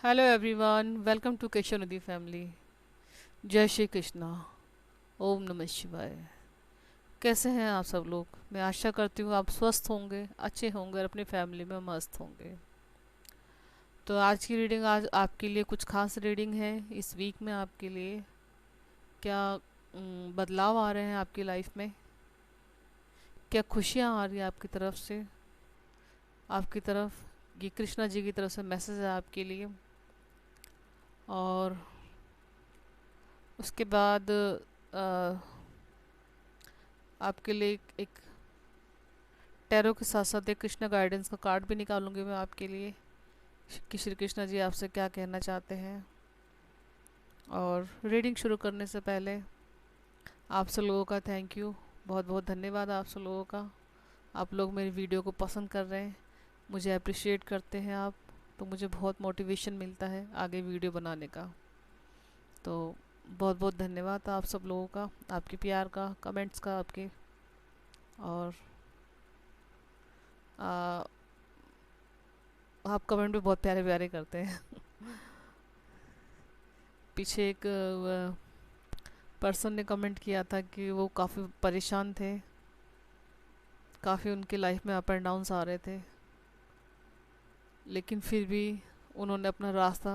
Hello everyone, welcome to Keshav Nadi family. जय श्री कृष्णा। ओम नमः शिवाय। कैसे हैं आप सब लोग? मैं आशा करती हूँ आप स्वस्थ होंगे, अच्छे होंगे और अपनी फैमिली में मस्त होंगे। तो आज की रीडिंग, आज आपके लिए कुछ खास रीडिंग है। इस वीक में आपके लिए क्या बदलाव आ रहे हैं आपकी लाइफ में? क्या खुशियाँ आ रही हैं आपकी तरफ से? आपकी तरफ ये कृष्णा जी की तरफ से मैसेज है आपके लिए। और उसके बाद आपके लिए एक टैरो के साथ साथ एक कृष्णा गाइडेंस का कार्ड भी निकालूंगी मैं आपके लिए कि श्री कृष्णा जी आपसे क्या कहना चाहते हैं। और रीडिंग शुरू करने से पहले आप सब लोगों का थैंक यू, बहुत बहुत धन्यवाद आप सब लोगों का। आप लोग मेरी वीडियो को पसंद कर रहे हैं, मुझे अप्रिशिएट करते हैं आप, तो मुझे बहुत मोटिवेशन मिलता है आगे वीडियो बनाने का। तो बहुत बहुत धन्यवाद आप सब लोगों का, आपके प्यार का, कमेंट्स का आपके। और आ, आप कमेंट भी बहुत प्यारे प्यारे करते हैं। पीछे एक पर्सन ने कमेंट किया था कि वो काफ़ी परेशान थे, काफ़ी उनकी लाइफ में अप एंड डाउन्स आ रहे थे, लेकिन फिर भी उन्होंने अपना रास्ता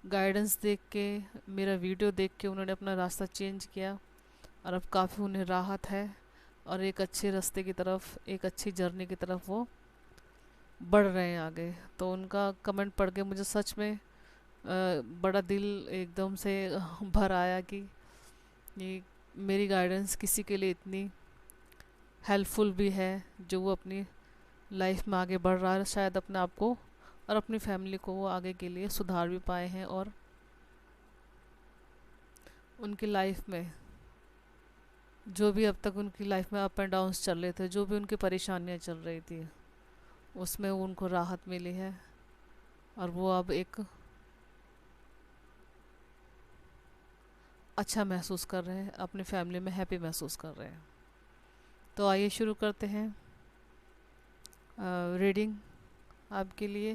गाइडेंस देख के, मेरा वीडियो देख के उन्होंने अपना रास्ता चेंज किया। और अब काफ़ी उन्हें राहत है और एक अच्छे रास्ते की तरफ, एक अच्छी जर्नी की तरफ वो बढ़ रहे हैं आगे। तो उनका कमेंट पढ़ के मुझे सच में बड़ा दिल एकदम से भर आया कि ये मेरी गाइडेंस किसी के लिए इतनी हेल्पफुल भी है, जो वो अपनी लाइफ में आगे बढ़ रहा है, शायद अपने आप को और अपनी फैमिली को वो आगे के लिए सुधार भी पाए हैं। और उनकी लाइफ में जो भी अब तक उनकी लाइफ में अप एंड डाउन्स चल रहे थे, जो भी उनकी परेशानियां चल रही थी, उसमें उनको राहत मिली है और वो अब एक अच्छा महसूस कर रहे हैं, अपनी फैमिली में हैप्पी महसूस कर रहे हैं। तो आइए शुरू करते हैं रीडिंग आपके लिए।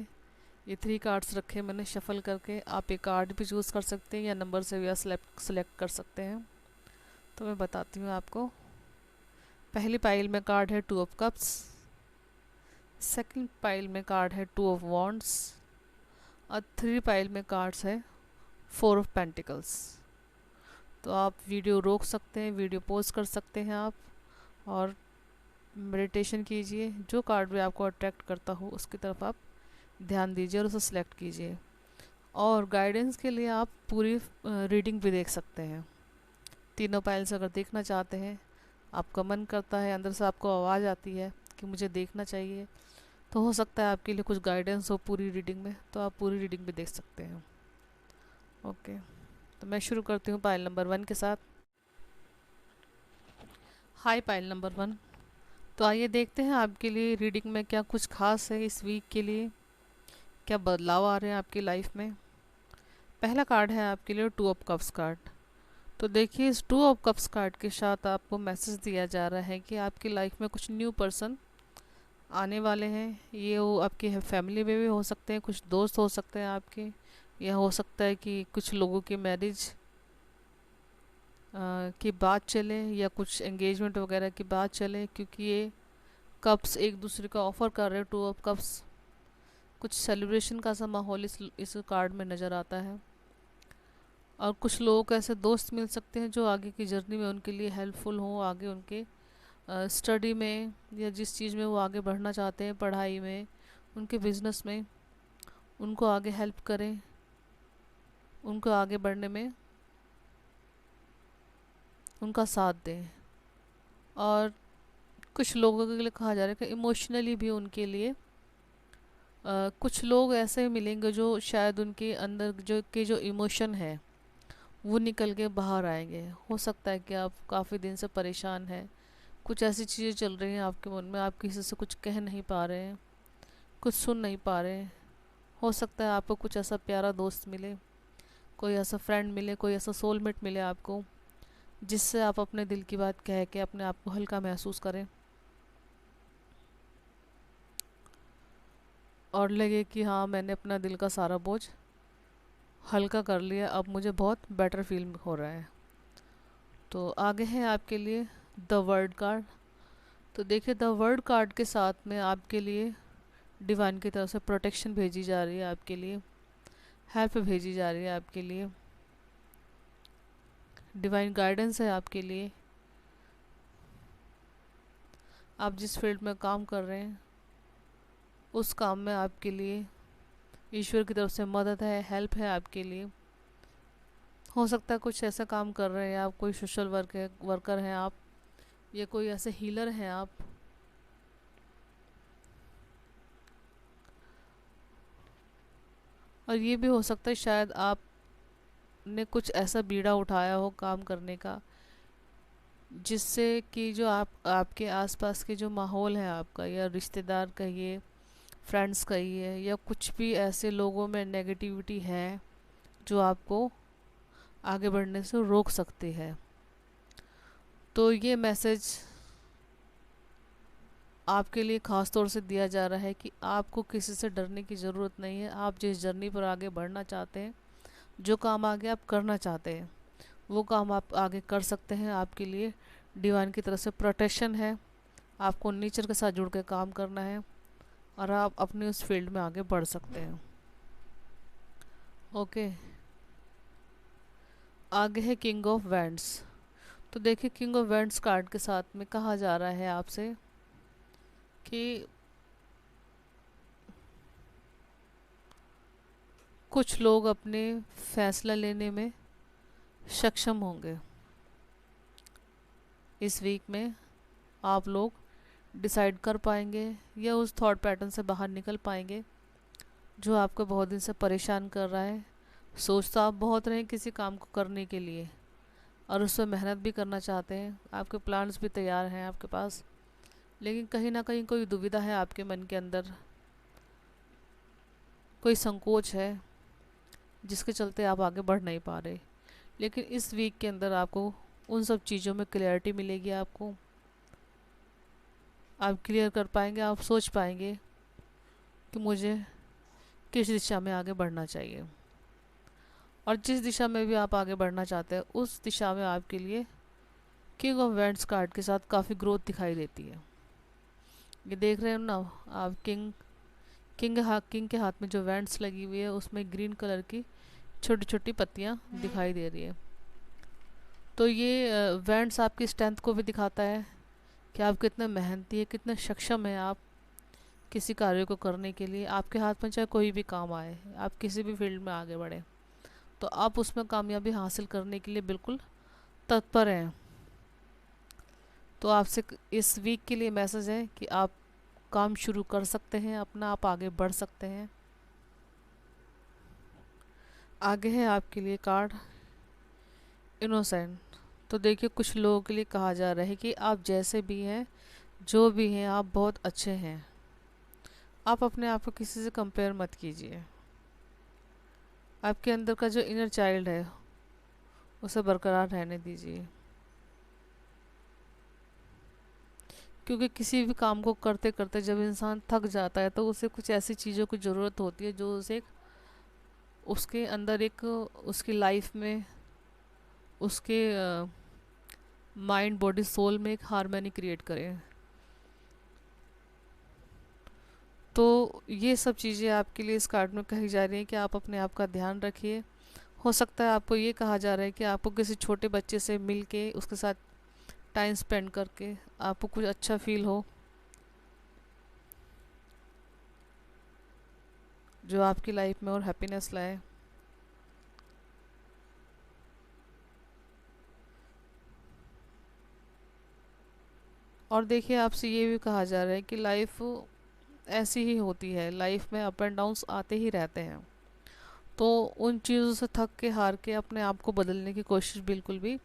ये 3 कार्ड्स रखे मैंने शफल करके, आप एक कार्ड भी चूज़ कर सकते हैं या नंबर से भी सेलेक्ट कर सकते हैं। तो मैं बताती हूँ आपको। पहली पाइल में कार्ड है 2 ऑफ कप्स, सेकंड पाइल में कार्ड है 2 ऑफ वॉन्ड्स और 3 पाइल में कार्ड्स है 4 ऑफ पेंटिकल्स। तो आप वीडियो रोक सकते हैं, वीडियो पॉज कर सकते हैं आप, और मेडिटेशन कीजिए। जो कार्ड भी आपको अट्रैक्ट करता हो उसकी तरफ आप ध्यान दीजिए और उसे सिलेक्ट कीजिए। और गाइडेंस के लिए आप पूरी रीडिंग भी देख सकते हैं। तीनों पाइल से अगर देखना चाहते हैं, आपका मन करता है, अंदर से आपको आवाज़ आती है कि मुझे देखना चाहिए, तो हो सकता है आपके लिए कुछ गाइडेंस हो पूरी रीडिंग में, तो आप पूरी रीडिंग भी देख सकते हैं। ओके, तो मैं शुरू करती हूँ पाइल नंबर 1 के साथ। हाय पाइल नंबर 1। तो आइए देखते हैं आपके लिए रीडिंग में क्या कुछ खास है इस वीक के लिए, क्या बदलाव आ रहे हैं आपकी लाइफ में। पहला कार्ड है आपके लिए 2 ऑफ कप्स कार्ड। तो देखिए, इस 2 ऑफ कप्स कार्ड के साथ आपको मैसेज दिया जा रहा है कि आपकी लाइफ में कुछ न्यू पर्सन आने वाले हैं। ये वो आपकी फैमिली में भी हो सकते हैं, कुछ दोस्त हो सकते हैं आपके, या हो सकता है कि कुछ लोगों की मैरिज की बात चले या कुछ एंगेजमेंट वगैरह की बात चले, क्योंकि ये कप्स एक दूसरे का ऑफर कर रहे हैं। 2 ऑफ कप्स, कुछ सेलिब्रेशन का सा माहौल इस कार्ड में नज़र आता है। और कुछ लोगों को ऐसे दोस्त मिल सकते हैं जो आगे की जर्नी में उनके लिए हेल्पफुल हों, आगे उनके स्टडी में या जिस चीज़ में वो आगे बढ़ना चाहते हैं, पढ़ाई में, उनके बिजनेस में, उनको आगे हेल्प करें, उनको आगे बढ़ने में उनका साथ दें। और कुछ लोगों के लिए कहा जा रहा है कि इमोशनली भी उनके लिए कुछ लोग ऐसे मिलेंगे जो शायद उनके अंदर जो इमोशन है वो निकल के बाहर आएंगे। हो सकता है कि आप काफ़ी दिन से परेशान हैं, कुछ ऐसी चीज़ें चल रही हैं आपके मन में, आप किसी से कुछ कह नहीं पा रहे हैं, कुछ सुन नहीं पा रहे हैं। हो सकता है आपको कुछ ऐसा प्यारा दोस्त मिले, कोई ऐसा फ्रेंड मिले, कोई ऐसा सोलमेट मिले आपको, जिससे आप अपने दिल की बात कह के अपने आप को हल्का महसूस करें और लगे कि हाँ, मैंने अपना दिल का सारा बोझ हल्का कर लिया, अब मुझे बहुत बेटर फील हो रहा है। तो आगे है आपके लिए द वर्ड कार्ड। तो देखिए द वर्ड कार्ड के साथ में आपके लिए डिवाइन की तरफ से प्रोटेक्शन भेजी जा रही है, आपके लिए हेल्प भेजी जा रही है, आपके लिए डिवाइन गाइडेंस है आपके लिए। आप जिस फील्ड में काम कर रहे हैं उस काम में आपके लिए ईश्वर की तरफ से मदद है, हेल्प है आपके लिए। हो सकता है कुछ ऐसा काम कर रहे हैं आप, कोई सोशल वर्कर हैं आप, या कोई ऐसे हीलर हैं आप। और ये भी हो सकता है शायद आपने कुछ ऐसा बीड़ा उठाया हो काम करने का, जिससे कि जो आपके आसपास के जो माहौल है आपका, या रिश्तेदार कहिए, फ्रेंड्स कहिए, या कुछ भी ऐसे लोगों में नेगेटिविटी है जो आपको आगे बढ़ने से रोक सकती है। तो ये मैसेज आपके लिए ख़ास तौर से दिया जा रहा है कि आपको किसी से डरने की ज़रूरत नहीं है। आप जिस जर्नी पर आगे बढ़ना चाहते हैं, जो काम आगे आप करना चाहते हैं, वो काम आप आगे कर सकते हैं। आपके लिए डिवाइन की तरफ से प्रोटेक्शन है। आपको नेचर के साथ जुड़ के काम करना है और आप अपने उस फील्ड में आगे बढ़ सकते हैं। ओके, आगे है किंग ऑफ वैंड्स। तो देखिए किंग ऑफ वैंड्स कार्ड के साथ में कहा जा रहा है आपसे कि कुछ लोग अपने फैसला लेने में सक्षम होंगे। इस वीक में आप लोग डिसाइड कर पाएंगे या उस थॉट पैटर्न से बाहर निकल पाएंगे जो आपको बहुत दिन से परेशान कर रहा है। सोच तो आप बहुत रहे हैं किसी काम को करने के लिए, और उस पर मेहनत भी करना चाहते हैं, आपके प्लान्स भी तैयार हैं आपके पास, लेकिन कहीं ना कहीं कोई दुविधा है आपके मन के अंदर, कोई संकोच है जिसके चलते आप आगे बढ़ नहीं पा रहे। लेकिन इस वीक के अंदर आपको उन सब चीज़ों में क्लियरिटी मिलेगी। आपको आप क्लियर कर पाएंगे, आप सोच पाएंगे कि मुझे किस दिशा में आगे बढ़ना चाहिए, और जिस दिशा में भी आप आगे बढ़ना चाहते हैं उस दिशा में आपके लिए किंग ऑफ वैंड्स कार्ड के साथ काफ़ी ग्रोथ दिखाई देती है। ये देख रहे हो ना आप, किंग के हाथ में जो वैंड्स लगी हुई है उसमें ग्रीन कलर की छोटी छोटी पत्तियाँ दिखाई दे रही है। तो ये वैंड्स आपकी स्ट्रेंथ को भी दिखाता है कि आप कितने मेहनती है, कितने सक्षम हैं आप किसी कार्य को करने के लिए। आपके हाथ में चाहे कोई भी काम आए, आप किसी भी फील्ड में आगे बढ़े, तो आप उसमें कामयाबी हासिल करने के लिए बिल्कुल तत्पर हैं। तो आपसे इस वीक के लिए मैसेज है कि आप काम शुरू कर सकते हैं अपना, आप आगे बढ़ सकते हैं। आगे है आपके लिए कार्ड इनोसेंट। तो देखिए कुछ लोगों के लिए कहा जा रहा है कि आप जैसे भी हैं, जो भी हैं, आप बहुत अच्छे हैं। आप अपने आप को किसी से कंपेयर मत कीजिए। आपके अंदर का जो इनर चाइल्ड है उसे बरकरार रहने दीजिए, क्योंकि किसी भी काम को करते करते जब इंसान थक जाता है तो उसे कुछ ऐसी चीज़ों की ज़रूरत होती है जो उसे उसके अंदर एक उसकी लाइफ में, उसके माइंड बॉडी सोल में एक हार्मनी क्रिएट करे। तो ये सब चीज़ें आपके लिए इस कार्ड में कही जा रही हैं कि आप अपने आप का ध्यान रखिए। हो सकता है आपको ये कहा जा रहा है कि आपको किसी छोटे बच्चे से मिल के उसके साथ टाइम स्पेंड करके आपको कुछ अच्छा फील हो, जो आपकी लाइफ में और हैप्पीनेस लाए। और देखिए आपसे ये भी कहा जा रहा है कि लाइफ ऐसी ही होती है, लाइफ में अप एंड डाउन्स आते ही रहते हैं। तो उन चीज़ों से थक के हार के अपने आप को बदलने की कोशिश बिल्कुल भी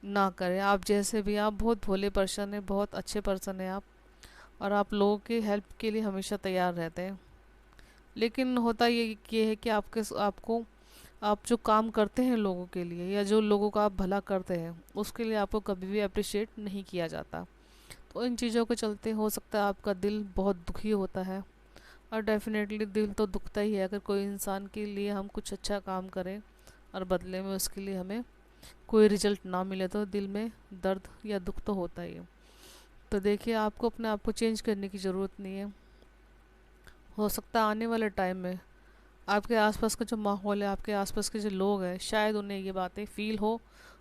ना करें। आप जैसे भी, आप बहुत भोले पर्सन हैं, बहुत अच्छे पर्सन हैं आप, और आप लोगों की हेल्प के लिए हमेशा तैयार रहते हैं। लेकिन होता ये है कि आपको आप जो काम करते हैं लोगों के लिए, या जो लोगों का आप भला करते हैं, उसके लिए आपको कभी भी अप्रिशिएट नहीं किया जाता। तो इन चीज़ों के चलते हो सकता है आपका दिल बहुत दुखी होता है, और डेफिनेटली दिल तो दुखता ही है अगर कोई इंसान के लिए हम कुछ अच्छा काम करें और बदले में उसके लिए हमें कोई रिजल्ट ना मिले, तो दिल में दर्द या दुख तो होता ही है। तो देखिए, आपको अपने आप को चेंज करने की ज़रूरत नहीं है। हो सकता है आने वाले टाइम में आपके आसपास का जो माहौल है, आपके आसपास के जो लोग हैं, शायद उन्हें ये बातें फील हो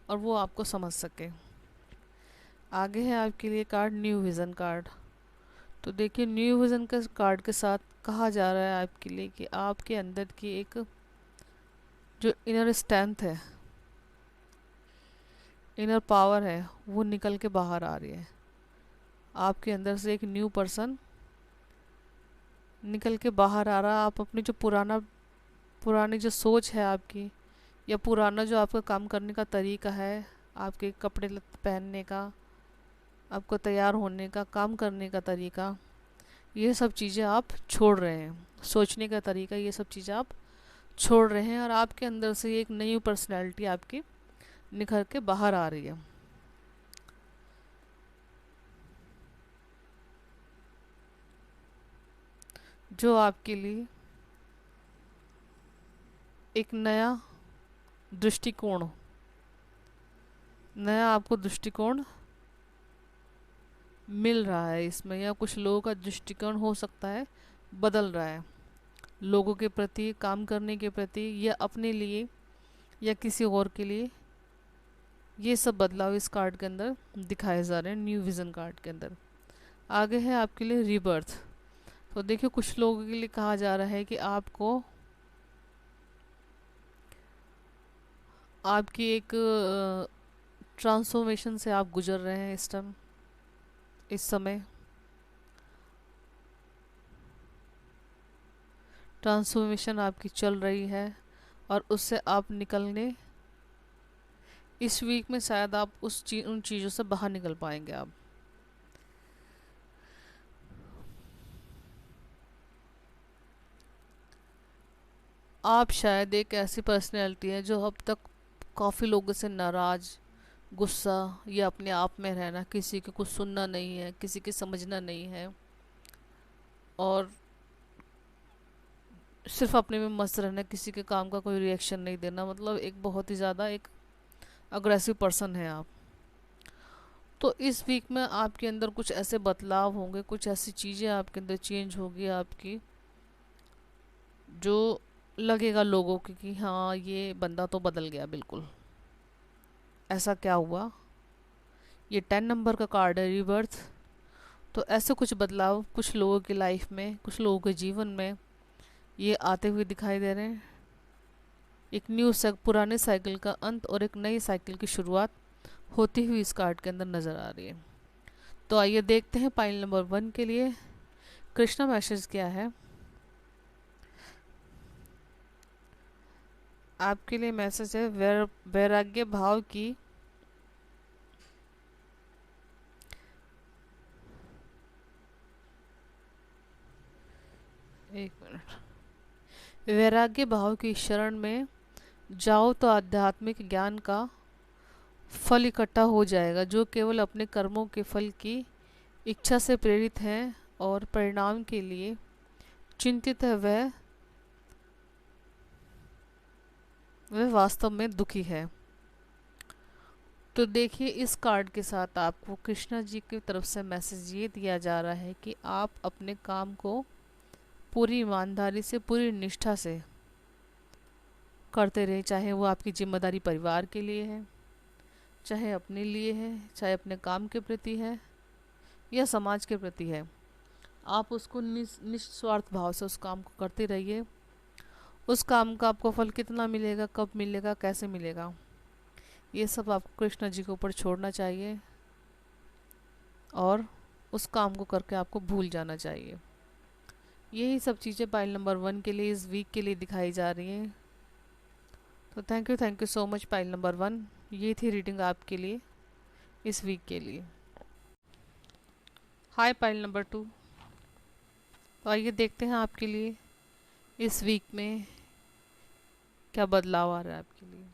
और वो आपको समझ सके। आगे है आपके लिए कार्ड न्यू विज़न कार्ड। तो देखिए, न्यू विज़न के कार्ड के साथ कहा जा रहा है आपके लिए कि आपके अंदर की एक जो इनर स्ट्रेंथ है, इनर पावर है, वो निकल के बाहर आ रही है। आपके अंदर से एक न्यू पर्सन निकल के बाहर आ रहा है। आप अपनी जो पुरानी जो सोच है आपकी, या पुराना जो आपका काम करने का तरीका है, आपके कपड़े लत्ते पहनने का, आपको तैयार होने का, काम करने का तरीका, ये सब चीज़ें आप छोड़ रहे हैं। सोचने का तरीका, ये सब चीज़ें आप छोड़ रहे हैं और आपके अंदर से एक नई पर्सनैलिटी आपकी निखर के बाहर आ रही है। जो आपके लिए एक दृष्टिकोण नया आपको दृष्टिकोण मिल रहा है इसमें, या कुछ लोगों का दृष्टिकोण हो सकता है बदल रहा है लोगों के प्रति, काम करने के प्रति, या अपने लिए या किसी और के लिए। ये सब बदलाव इस कार्ड के अंदर दिखाए जा रहे हैं, न्यू विज़न कार्ड के अंदर। आगे है आपके लिए रीबर्थ। तो देखिए, कुछ लोगों के लिए कहा जा रहा है कि आपको आपकी एक ट्रांसफॉर्मेशन से आप गुजर रहे हैं इस समय। ट्रांसफॉर्मेशन आपकी चल रही है और उससे आप निकलने, इस वीक में शायद आप उन चीज़ों से बाहर निकल पाएंगे। आप शायद एक ऐसी पर्सनैलिटी है जो अब तक काफ़ी लोगों से नाराज़, गुस्सा, या अपने आप में रहना, किसी की कुछ सुनना नहीं है, किसी की समझना नहीं है, और सिर्फ अपने में मस्त रहना, किसी के काम का कोई रिएक्शन नहीं देना, मतलब एक बहुत ही ज़्यादा एक अग्रेसिव पर्सन है आप। तो इस वीक में आपके अंदर कुछ ऐसे बदलाव होंगे, कुछ ऐसी चीज़ें आपके अंदर चेंज होगी आपकी, जो लगेगा लोगों को कि हाँ, ये बंदा तो बदल गया बिल्कुल। ऐसा क्या हुआ? ये 10 नंबर का कार्ड है, रिबर्थ। तो ऐसे कुछ बदलाव कुछ लोगों की लाइफ में, कुछ लोगों के जीवन में ये आते हुए दिखाई दे रहे हैं। एक पुराने साइकिल का अंत और एक नई साइकिल की शुरुआत होती हुई इस कार्ड के अंदर नज़र आ रही है। तो आइए देखते हैं पाइल नंबर 1 के लिए कृष्णा मैसेज क्या है। आपके लिए मैसेज है वैराग्य भाव की एक मिनट। वैराग्य भाव की शरण में जाओ तो आध्यात्मिक ज्ञान का फल इकट्ठा हो जाएगा। जो केवल अपने कर्मों के फल की इच्छा से प्रेरित है और परिणाम के लिए चिंतित है, वह वास्तव में दुखी है। तो देखिए, इस कार्ड के साथ आपको कृष्णा जी की तरफ से मैसेज ये दिया जा रहा है कि आप अपने काम को पूरी ईमानदारी से, पूरी निष्ठा से करते रहे, चाहे वो आपकी जिम्मेदारी परिवार के लिए है, चाहे अपने लिए है, चाहे अपने काम के प्रति है, या समाज के प्रति है। आप उसको निस्वार्थ भाव से उस काम को करते रहिए। उस काम का आपको फल कितना मिलेगा, कब मिलेगा, कैसे मिलेगा, ये सब आपको कृष्णा जी के ऊपर छोड़ना चाहिए और उस काम को करके आपको भूल जाना चाहिए। यही सब चीज़ें पाइल नंबर 1 के लिए इस वीक के लिए दिखाई जा रही हैं। तो thank you so much pile number 1। ये थी रीडिंग आपके लिए इस वीक के लिए। हाय पाइल नंबर 2। तो आइए देखते हैं आपके लिए इस वीक में क्या बदलाव आ रहा है आपके लिए।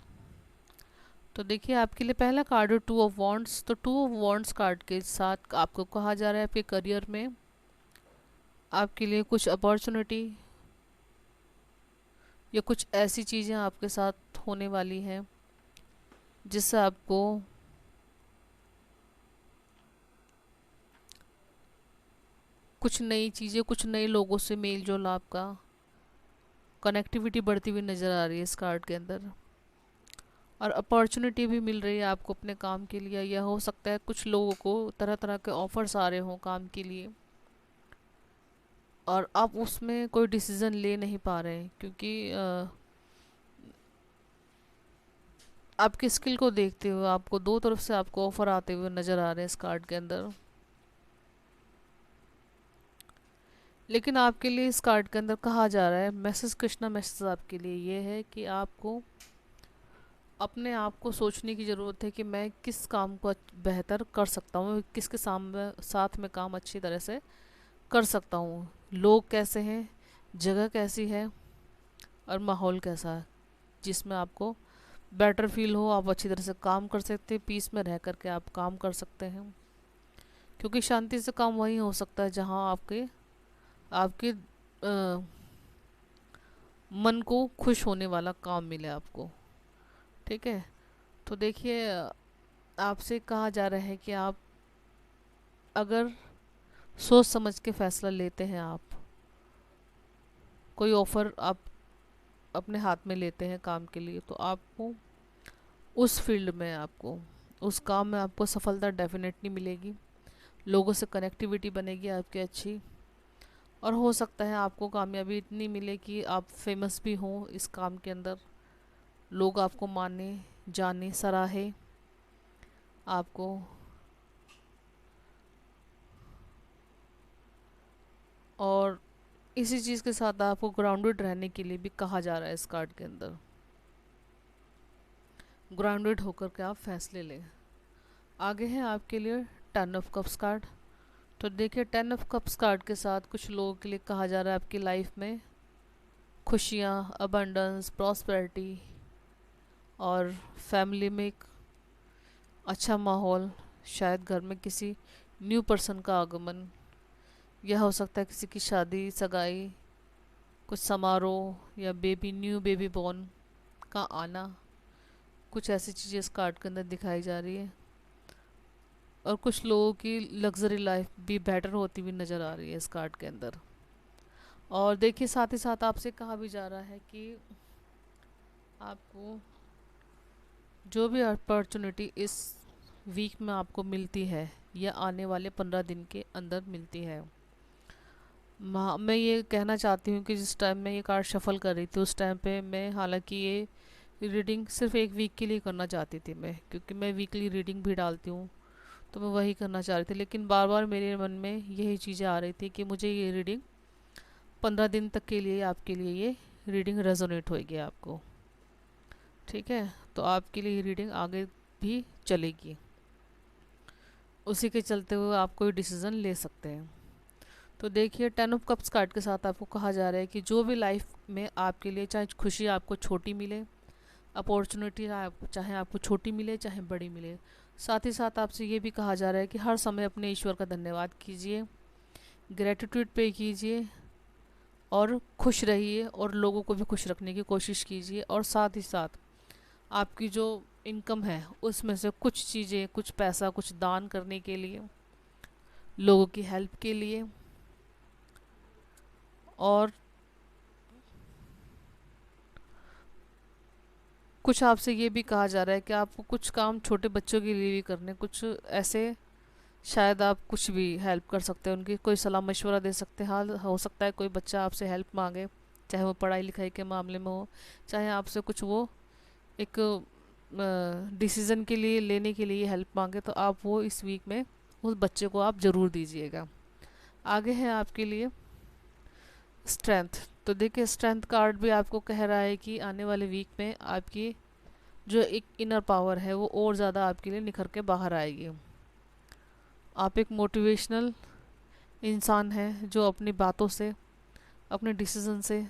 तो देखिए, आपके लिए पहला कार्ड है 2 ऑफ वॉन्ड्स। तो 2 ऑफ वॉन्ड्स कार्ड के साथ आपको कहा जा रहा है आपके करियर में आपके लिए कुछ अपॉर्चुनिटी या कुछ ऐसी चीज़ें आपके साथ होने वाली हैं जिससे आपको कुछ नई चीज़ें, कुछ नए लोगों से मेल जोल, आपका कनेक्टिविटी बढ़ती हुई नज़र आ रही है इस कार्ड के अंदर। और अपॉर्चुनिटी भी मिल रही है आपको अपने काम के लिए, या हो सकता है कुछ लोगों को तरह तरह के ऑफर्स आ रहे हों काम के लिए और आप उसमें कोई डिसीज़न ले नहीं पा रहे हैं, क्योंकि आपकी स्किल को देखते हुए आपको दो तरफ से आपको ऑफर आते हुए नज़र आ रहे हैं इस कार्ड के अंदर। लेकिन आपके लिए इस कार्ड के अंदर कहा जा रहा है, मैसेज, कृष्णा मैसेज आपके लिए ये है कि आपको अपने आप को सोचने की ज़रूरत है कि मैं किस काम को बेहतर कर सकता हूँ, किसके साथ में काम अच्छी तरह से कर सकता हूँ, लोग कैसे हैं, जगह कैसी है और माहौल कैसा है जिसमें आपको बेटर फील हो, आप अच्छी तरह से काम कर सकते हैं, पीस में रह करके आप काम कर सकते हैं। क्योंकि शांति से काम वही हो सकता है जहाँ आपके आपके मन को खुश होने वाला काम मिले आपको। ठीक है, तो देखिए आपसे कहा जा रहा है कि आप अगर सोच समझ के फैसला लेते हैं, आप कोई ऑफ़र आप अपने हाथ में लेते हैं काम के लिए, तो आपको उस फील्ड में, आपको उस काम में आपको सफलता डेफिनेटली मिलेगी, लोगों से कनेक्टिविटी बनेगी आपकी अच्छी, और हो सकता है आपको कामयाबी इतनी मिले कि आप फेमस भी हों इस काम के अंदर, लोग आपको माने, जाने, सराहे आपको। और इसी चीज़ के साथ आपको ग्राउंडेड रहने के लिए भी कहा जा रहा है इस कार्ड के अंदर, ग्राउंडेड होकर के आप फैसले लें। आगे है आपके लिए 10 ऑफ कप्स कार्ड। तो देखिए 10 ऑफ कप्स कार्ड के साथ कुछ लोगों के लिए कहा जा रहा है आपकी लाइफ में खुशियाँ, अबंडेंस, प्रॉस्पेरिटी और फैमिली में एक अच्छा माहौल, शायद घर में किसी न्यू पर्सन का आगमन, यह हो सकता है किसी की शादी, सगाई, कुछ समारोह या न्यू बेबी बॉर्न का आना, कुछ ऐसी चीज़ें इस कार्ड के अंदर दिखाई जा रही है। और कुछ लोगों की लग्जरी लाइफ भी बेटर होती हुई नज़र आ रही है इस कार्ड के अंदर। और देखिए साथ ही साथ आपसे कहा भी जा रहा है कि आपको जो भी अपॉर्चुनिटी इस वीक में आपको मिलती है या आने वाले 15 दिन के अंदर मिलती है, मैं ये कहना चाहती हूँ कि जिस टाइम मैं ये कार्ड शफल कर रही थी उस टाइम पे मैं, हालांकि ये रीडिंग सिर्फ एक वीक के लिए करना चाहती थी मैं, क्योंकि मैं वीकली रीडिंग भी डालती हूँ, तो मैं वही करना चाह रही थी, लेकिन बार बार मेरे मन में यही चीज़ें आ रही थी कि मुझे ये रीडिंग 15 दिन तक के लिए, आपके लिए ये रीडिंग रेजोनेट होगी आपको। ठीक है, तो आपके लिए ये रीडिंग आगे भी चलेगी, उसी के चलते हुए आप कोई डिसीज़न ले सकते हैं। तो देखिए 10 ऑफ कप्स कार्ड के साथ आपको कहा जा रहा है कि जो भी लाइफ में आपके लिए, चाहे खुशी आपको छोटी मिले, अपॉर्चुनिटी चाहे आपको छोटी मिले चाहे बड़ी मिले, साथ ही साथ आपसे ये भी कहा जा रहा है कि हर समय अपने ईश्वर का धन्यवाद कीजिए, ग्रेटिट्यूड पे कीजिए और खुश रहिए और लोगों को भी खुश रखने की कोशिश कीजिए। और साथ ही साथ आपकी जो इनकम है उसमें से कुछ चीज़ें, कुछ पैसा, कुछ दान करने के लिए, लोगों की हेल्प के लिए। और कुछ आपसे ये भी कहा जा रहा है कि आपको कुछ काम छोटे बच्चों के लिए भी करने, कुछ ऐसे शायद आप कुछ भी हेल्प कर सकते हैं, उनकी कोई सलाह मशवरा दे सकते हैं। हाल हो सकता है कोई बच्चा आपसे हेल्प मांगे, चाहे वो पढ़ाई लिखाई के मामले में हो, चाहे आपसे कुछ वो एक डिसीज़न के लिए लेने के लिए हेल्प मांगे, तो आप वो इस वीक में उस बच्चे को आप ज़रूर दीजिएगा। आगे है आपके लिए स्ट्रेंथ। तो देखिए स्ट्रेंथ कार्ड भी आपको कह रहा है कि आने वाले वीक में आपकी जो एक इनर पावर है वो और ज़्यादा आपके लिए निखर के बाहर आएगी। आप एक मोटिवेशनल इंसान हैं जो अपनी बातों से, अपने डिसीज़न से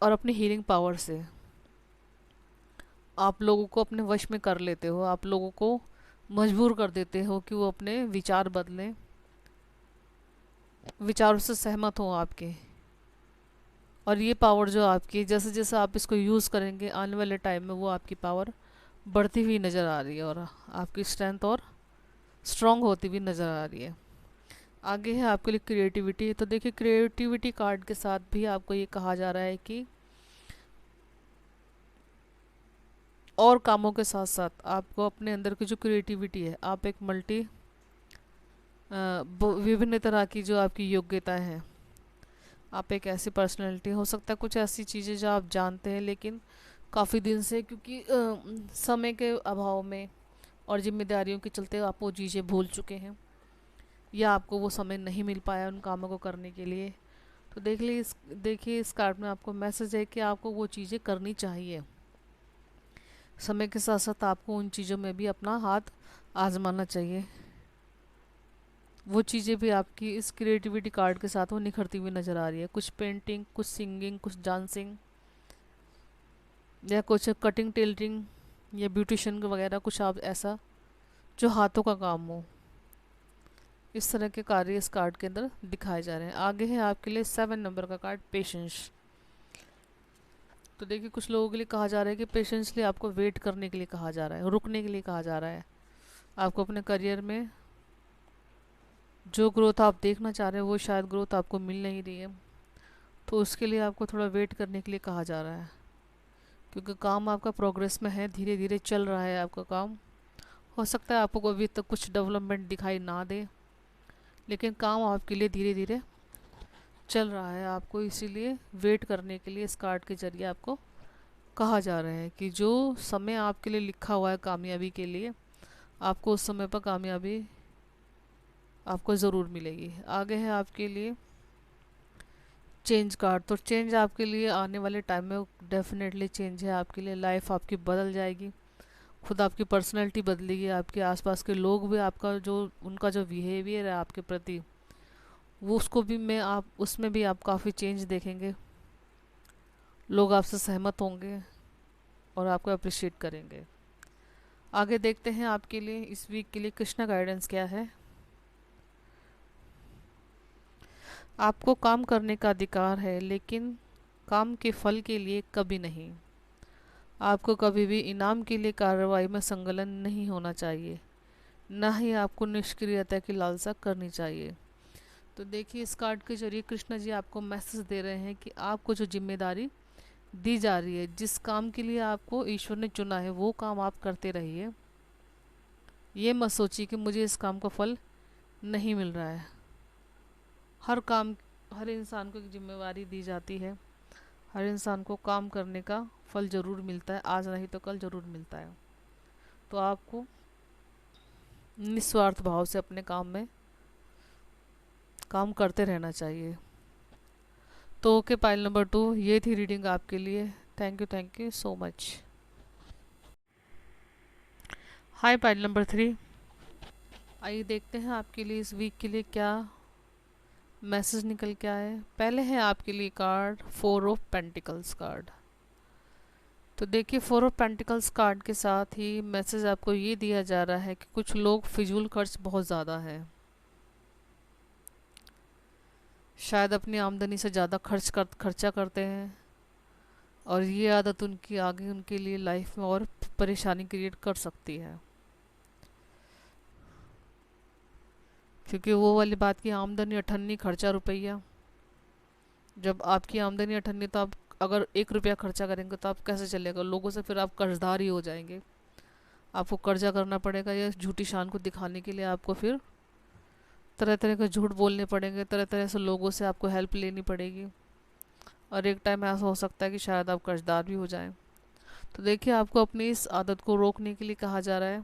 और अपनी हीलिंग पावर से आप लोगों को अपने वश में कर लेते हो, आप लोगों को मजबूर कर देते हो कि वो अपने विचार बदलें विचारों से सहमत हो आपके। और ये पावर जो आपकी, जैसे जैसे आप इसको यूज़ करेंगे आने वाले टाइम में, वो आपकी पावर बढ़ती हुई नज़र आ रही है और आपकी स्ट्रेंथ और स्ट्रांग होती हुई नज़र आ रही है। आगे है आपके लिए क्रिएटिविटी। तो देखिए, क्रिएटिविटी कार्ड के साथ भी आपको ये कहा जा रहा है कि और कामों के साथ साथ आपको अपने अंदर की जो क्रिएटिविटी है, आप एक विभिन्न तरह की जो आपकी योग्यता है, आप एक ऐसी पर्सनैलिटी, हो सकता है कुछ ऐसी चीज़ें जो आप जानते हैं लेकिन काफ़ी दिन से, क्योंकि समय के अभाव में और जिम्मेदारियों के चलते आप वो चीज़ें भूल चुके हैं, या आपको वो समय नहीं मिल पाया उन कामों को करने के लिए। तो देखिए इस कार्ड में आपको मैसेज है कि आपको वो चीज़ें करनी चाहिए। समय के साथ साथ आपको उन चीज़ों में भी अपना हाथ आजमाना चाहिए। वो चीज़ें भी आपकी इस क्रिएटिविटी कार्ड के साथ वो निखरती हुई नज़र आ रही है। कुछ पेंटिंग, कुछ सिंगिंग, कुछ डांसिंग, या कुछ कटिंग टेलरिंग या ब्यूटिशियन वगैरह, कुछ आप ऐसा जो हाथों का काम हो, इस तरह के कार्य इस कार्ड के अंदर दिखाए जा रहे हैं। आगे है आपके लिए 7 नंबर का कार्ड, पेशेंस। तो देखिए, कुछ लोगों के लिए कहा जा रहा है कि पेशेंसली आपको वेट करने के लिए कहा जा रहा है, रुकने के लिए कहा जा रहा है। आपको अपने करियर में जो ग्रोथ आप देखना चाह रहे हैं वो शायद ग्रोथ आपको मिल नहीं रही है, तो उसके लिए आपको थोड़ा वेट करने के लिए कहा जा रहा है, क्योंकि काम आपका प्रोग्रेस में है, धीरे धीरे चल रहा है आपका काम। हो सकता है आपको अभी तक कुछ डेवलपमेंट दिखाई ना दे, लेकिन काम आपके लिए धीरे धीरे चल रहा है। आपको इसीलिए वेट करने के लिए इस कार्ड के जरिए आपको कहा जा रहा है कि जो समय आपके लिए लिखा हुआ है कामयाबी के लिए, आपको उस समय पर कामयाबी आपको ज़रूर मिलेगी। आगे है आपके लिए चेंज कार्ड। तो चेंज आपके लिए आने वाले टाइम में डेफिनेटली चेंज है आपके लिए, लाइफ आपकी बदल जाएगी, खुद आपकी पर्सनैलिटी बदलेगी, आपके आसपास के लोग भी आपका जो उनका जो बिहेवियर है आपके प्रति, वो उसको भी मैं आप उसमें भी आप काफ़ी चेंज देखेंगे। लोग आपसे सहमत होंगे और आपको अप्रिशिएट करेंगे। आगे देखते हैं आपके लिए इस वीक के लिए कृष्णा गाइडेंस क्या है। आपको काम करने का अधिकार है, लेकिन काम के फल के लिए कभी नहीं। आपको कभी भी इनाम के लिए कार्रवाई में संलग्न नहीं होना चाहिए, ना ही आपको निष्क्रियता की लालसा करनी चाहिए। तो देखिए, इस कार्ड के जरिए कृष्णा जी आपको मैसेज दे रहे हैं कि आपको जो जिम्मेदारी दी जा रही है, जिस काम के लिए आपको ईश्वर ने चुना है, वो काम आप करते रहिए। ये मत सोचिए कि मुझे इस काम का फल नहीं मिल रहा है। हर इंसान को एक जिम्मेवारी दी जाती है, हर इंसान को काम करने का फल ज़रूर मिलता है, आज नहीं तो कल ज़रूर मिलता है। तो आपको निस्वार्थ भाव से अपने काम में काम करते रहना चाहिए। तो ओके, पाइल नंबर 2 ये थी रीडिंग आपके लिए। Thank you so much. Hi pile number 3, आइए देखते हैं आपके लिए इस वीक के लिए क्या मैसेज निकल के आए। पहले है आपके लिए कार्ड 4 ऑफ पेंटिकल्स कार्ड। तो देखिए, 4 ऑफ पेंटिकल्स कार्ड के साथ ही मैसेज आपको ये दिया जा रहा है कि कुछ लोग फिजूल खर्च बहुत ज़्यादा है, शायद अपनी आमदनी से ज़्यादा खर्चा करते हैं, और ये आदत उनकी आगे उनके लिए लाइफ में और परेशानी क्रिएट कर सकती है। क्योंकि वो वाली बात की आमदनी अठन्नी खर्चा रुपया, जब आपकी आमदनी अठन्नी तो आप अगर 1 रुपया खर्चा करेंगे तो आप कैसे चलेगा, लोगों से फिर आप कर्जदार ही हो जाएंगे। आपको कर्जा करना पड़ेगा, या झूठी शान को दिखाने के लिए आपको फिर तरह तरह के झूठ बोलने पड़ेंगे, तरह तरह से लोगों से आपको हेल्प लेनी पड़ेगी, और एक टाइम ऐसा हो सकता है कि शायद आप कर्जदार भी हो जाएं। तो देखिए, आपको अपनी इस आदत को रोकने के लिए कहा जा रहा है,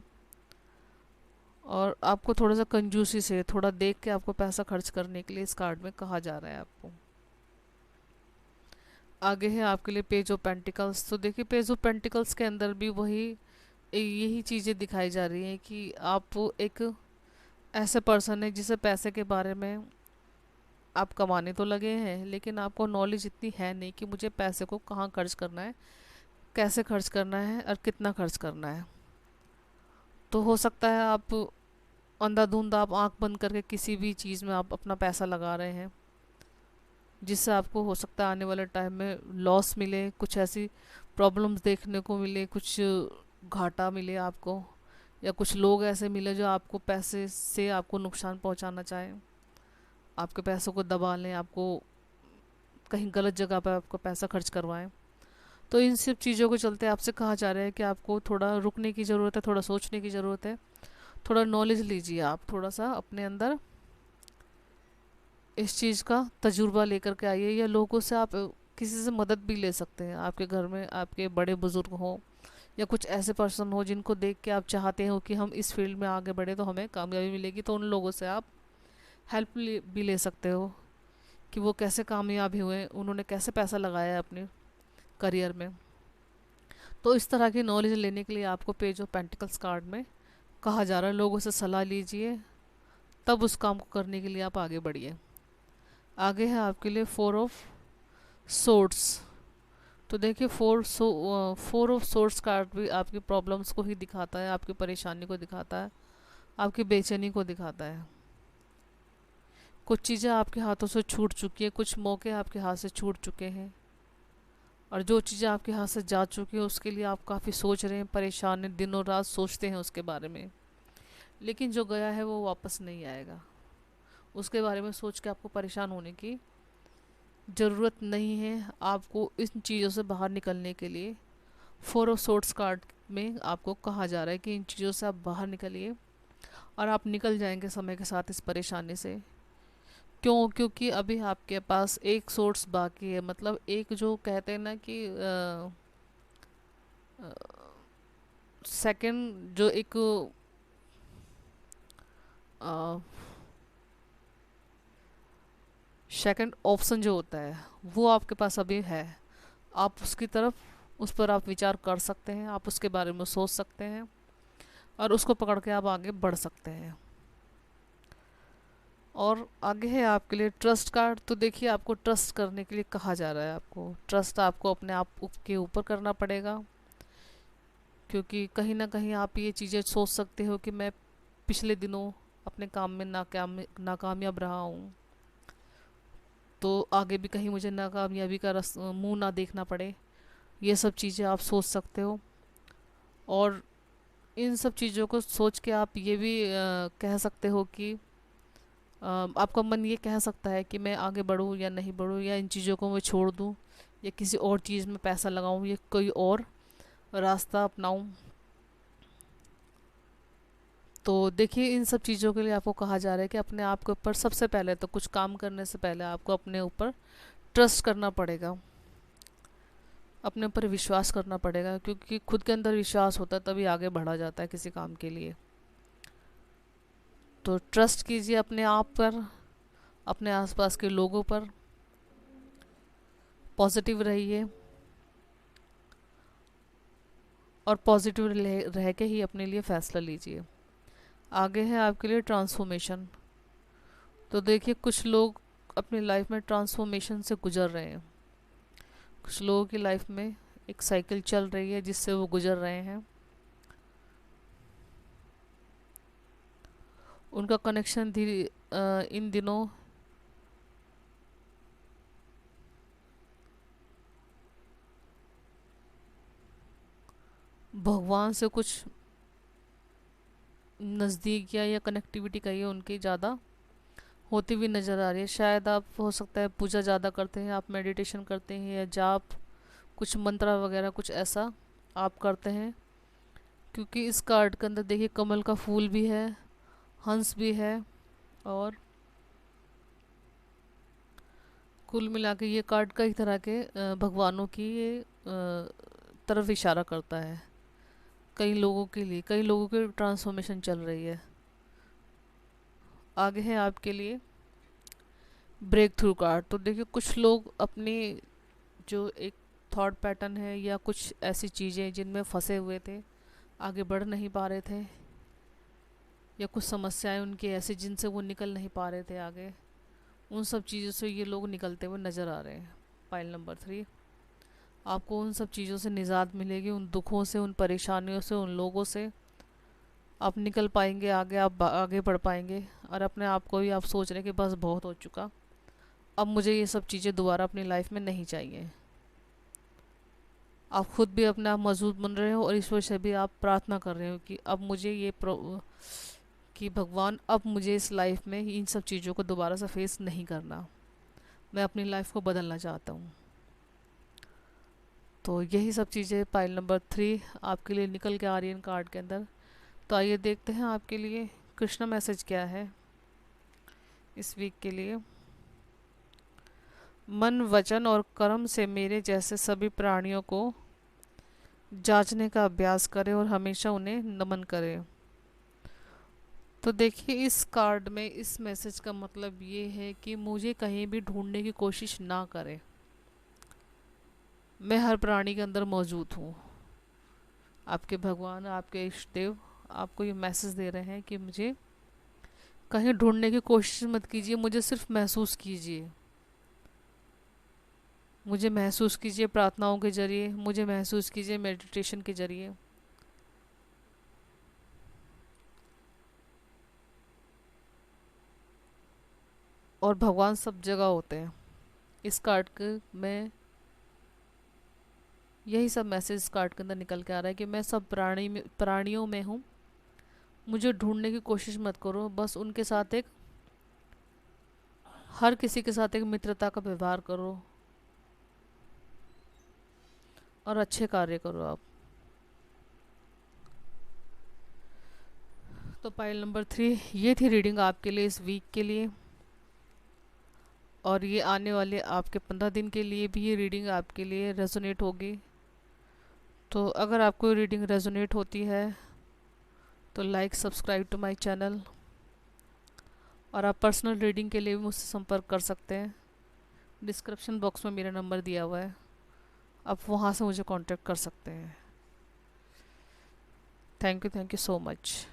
और आपको थोड़ा सा कंजूसी से, थोड़ा देख के आपको पैसा खर्च करने के लिए इस कार्ड में कहा जा रहा है आपको। आगे है आपके लिए पेज ऑफ पेंटिकल्स। तो देखिए, पेज ऑफ पेंटिकल्स के अंदर भी यही चीज़ें दिखाई जा रही हैं कि आप एक ऐसे पर्सन है जिसे पैसे के बारे में आप कमाने तो लगे हैं, लेकिन आपको नॉलेज इतनी है नहीं कि मुझे पैसे को कहाँ खर्च करना है, कैसे खर्च करना है और कितना खर्च करना है। तो हो सकता है आप अंधाधुंध आप आंख बंद करके किसी भी चीज़ में आप अपना पैसा लगा रहे हैं, जिससे आपको हो सकता है आने वाले टाइम में लॉस मिले, कुछ ऐसी प्रॉब्लम्स देखने को मिले, कुछ घाटा मिले आपको, या कुछ लोग ऐसे मिले जो आपको पैसे से आपको नुकसान पहुंचाना चाहें, आपके पैसों को दबा लें, आपको कहीं गलत जगह पर आपको पैसा खर्च करवाएं। तो इन सब चीज़ों के चलते आपसे कहा जा रहा है कि आपको थोड़ा रुकने की ज़रूरत है, थोड़ा सोचने की ज़रूरत है, थोड़ा नॉलेज लीजिए, आप थोड़ा सा अपने अंदर इस चीज़ का तजुर्बा लेकर के आइए, या लोगों से आप किसी से मदद भी ले सकते हैं। आपके घर में आपके बड़े बुज़ुर्ग हों, या कुछ ऐसे पर्सन हो जिनको देख के आप चाहते हो कि हम इस फील्ड में आगे बढ़े तो हमें कामयाबी मिलेगी, तो उन लोगों से आप हेल्प भी ले सकते हो कि वो कैसे कामयाबी हुए, उन्होंने कैसे पैसा लगाया है अपने करियर में। तो इस तरह की नॉलेज लेने के लिए आपको पेज ऑफ पेंटिकल्स कार्ड में कहा जा रहा है लोगों से सलाह लीजिए, तब उस काम को करने के लिए आप आगे बढ़िए। आगे है आपके लिए फोर ऑफ सोर्ड्स। तो देखिए फोर ऑफ सोर्ड्स कार्ड भी आपकी प्रॉब्लम्स को ही दिखाता है, आपकी परेशानी को दिखाता है, आपकी बेचैनी को दिखाता है। कुछ चीज़ें आपके हाथों से छूट चुकी है, कुछ मौके आपके हाथ से छूट चुके हैं, और जो चीज़ें आपके हाथ से जा चुकी हैं उसके लिए आप काफ़ी सोच रहे हैं, परेशान हैं, दिनों रात सोचते हैं उसके बारे में। लेकिन जो गया है वो वापस नहीं आएगा, उसके बारे में सोच के आपको परेशान होने की ज़रूरत नहीं है। आपको इन चीज़ों से बाहर निकलने के लिए फोर ऑफ सोर्ड्स कार्ड में आपको कहा जा रहा है कि इन चीज़ों से आप बाहर निकलिए, और आप निकल जाएंगे समय के साथ इस परेशानी से। क्यों? क्योंकि अभी आपके पास एक सोर्स बाकी है, मतलब एक जो कहते हैं ना कि सेकंड जो एक सेकंड ऑप्शन जो होता है वो आपके पास अभी है। आप उसकी तरफ, उस पर आप विचार कर सकते हैं, आप उसके बारे में सोच सकते हैं, और उसको पकड़ के आप आगे बढ़ सकते हैं। और आगे है आपके लिए ट्रस्ट कार्ड। तो देखिए आपको ट्रस्ट करने के लिए कहा जा रहा है, आपको ट्रस्ट आपको अपने आप के ऊपर करना पड़ेगा, क्योंकि कहीं ना कहीं आप ये चीज़ें सोच सकते हो कि मैं पिछले दिनों अपने काम में नाकामयाब रहा हूँ, तो आगे भी कहीं मुझे नाकामयाबी का मुंह ना देखना पड़े। ये सब चीज़ें आप सोच सकते हो, और इन सब चीज़ों को सोच के आप ये भी कह सकते हो कि आपका मन ये कह सकता है कि मैं आगे बढ़ूँ या नहीं बढ़ूँ, या इन चीज़ों को मैं छोड़ दूँ, या किसी और चीज़ में पैसा लगाऊँ, या कोई और रास्ता अपनाऊँ। तो देखिए इन सब चीज़ों के लिए आपको कहा जा रहा है कि अपने आप के ऊपर सबसे पहले तो कुछ काम करने से पहले आपको अपने ऊपर ट्रस्ट करना पड़ेगा, अपने ऊपर विश्वास करना पड़ेगा, क्योंकि खुद के अंदर विश्वास होता है तभी आगे बढ़ा जाता है किसी काम के लिए। तो ट्रस्ट कीजिए अपने आप पर, अपने आसपास के लोगों पर, पॉजिटिव रहिए, और पॉजिटिव रह के ही अपने लिए फ़ैसला लीजिए। आगे है आपके लिए ट्रांसफॉर्मेशन। तो देखिए कुछ लोग अपनी लाइफ में ट्रांसफॉर्मेशन से गुजर रहे हैं, कुछ लोगों की लाइफ में एक साइकिल चल रही है जिससे वो गुजर रहे हैं। उनका कनेक्शन धीरे इन दिनों भगवान से कुछ नज़दीक या कनेक्टिविटी कहिए उनकी ज़्यादा होती हुई नज़र आ रही है। शायद आप हो सकता है पूजा ज़्यादा करते हैं, आप मेडिटेशन करते हैं, या जाप, कुछ मंत्र वगैरह कुछ ऐसा आप करते हैं, क्योंकि इस कार्ड के अंदर देखिए कमल का फूल भी है, हंस भी है, और कुल मिला के ये कार्ड कई तरह के भगवानों की ये तरफ इशारा करता है। कई लोगों के लिए, कई लोगों की ट्रांसफॉर्मेशन चल रही है। आगे है आपके लिए ब्रेक थ्रू कार्ड। तो देखिए कुछ लोग अपनी जो एक थॉट पैटर्न है, या कुछ ऐसी चीज़ें जिनमें फंसे हुए थे, आगे बढ़ नहीं पा रहे थे, या कुछ समस्याएं उनकी ऐसी जिनसे वो निकल नहीं पा रहे थे आगे, उन सब चीज़ों से ये लोग निकलते हुए नज़र आ रहे हैं। पाइल नंबर 3, आपको उन सब चीज़ों से निजात मिलेगी, उन दुखों से, उन परेशानियों से, उन लोगों से आप निकल पाएंगे आगे, आप आगे बढ़ पाएंगे। और अपने आप को भी आप सोच रहे हैं कि बस बहुत हो चुका, अब मुझे ये सब चीज़ें दोबारा अपनी लाइफ में नहीं चाहिए। आप खुद भी अपने आप मजबूत बन रहे हो और ईश्वर से भी आप प्रार्थना कर रहे हो कि अब मुझे कि भगवान अब मुझे इस लाइफ में इन सब चीज़ों को दोबारा से फेस नहीं करना, मैं अपनी लाइफ को बदलना चाहता हूँ। तो यही सब चीज़ें पाइल नंबर 3 आपके लिए निकल के आ रही है कार्ड के अंदर। तो आइए देखते हैं आपके लिए कृष्णा मैसेज क्या है इस वीक के लिए। मन, वचन और कर्म से मेरे जैसे सभी प्राणियों को जांचने का अभ्यास करें और हमेशा उन्हें नमन करें। तो देखिए इस कार्ड में इस मैसेज का मतलब ये है कि मुझे कहीं भी ढूंढने की कोशिश ना करें, मैं हर प्राणी के अंदर मौजूद हूँ। आपके भगवान, आपके इष्ट देव आपको ये मैसेज दे रहे हैं कि मुझे कहीं ढूंढने की कोशिश मत कीजिए, मुझे सिर्फ महसूस कीजिए। मुझे महसूस कीजिए प्रार्थनाओं के जरिए, मुझे महसूस कीजिए मेडिटेशन के जरिए। और भगवान सब जगह होते हैं। इस कार्ड के में यही सब मैसेज कार्ड के अंदर निकल के आ रहा है कि मैं सब प्राणियों में हूँ, मुझे ढूंढने की कोशिश मत करो, बस उनके साथ एक हर किसी के साथ एक मित्रता का व्यवहार करो और अच्छे कार्य करो आप। तो पाइल नंबर 3 ये थी रीडिंग आपके लिए इस वीक के लिए। और ये आने वाले आपके 15 दिन के लिए भी ये रीडिंग आपके लिए रेजोनेट होगी। तो अगर आपको रीडिंग रेजोनेट होती है तो like subscribe to my channel. और आप पर्सनल रीडिंग के लिए भी मुझसे संपर्क कर सकते हैं, डिस्क्रिप्शन बॉक्स में मेरा नंबर दिया हुआ है, आप वहाँ से मुझे कांटेक्ट कर सकते हैं। Thank you so much.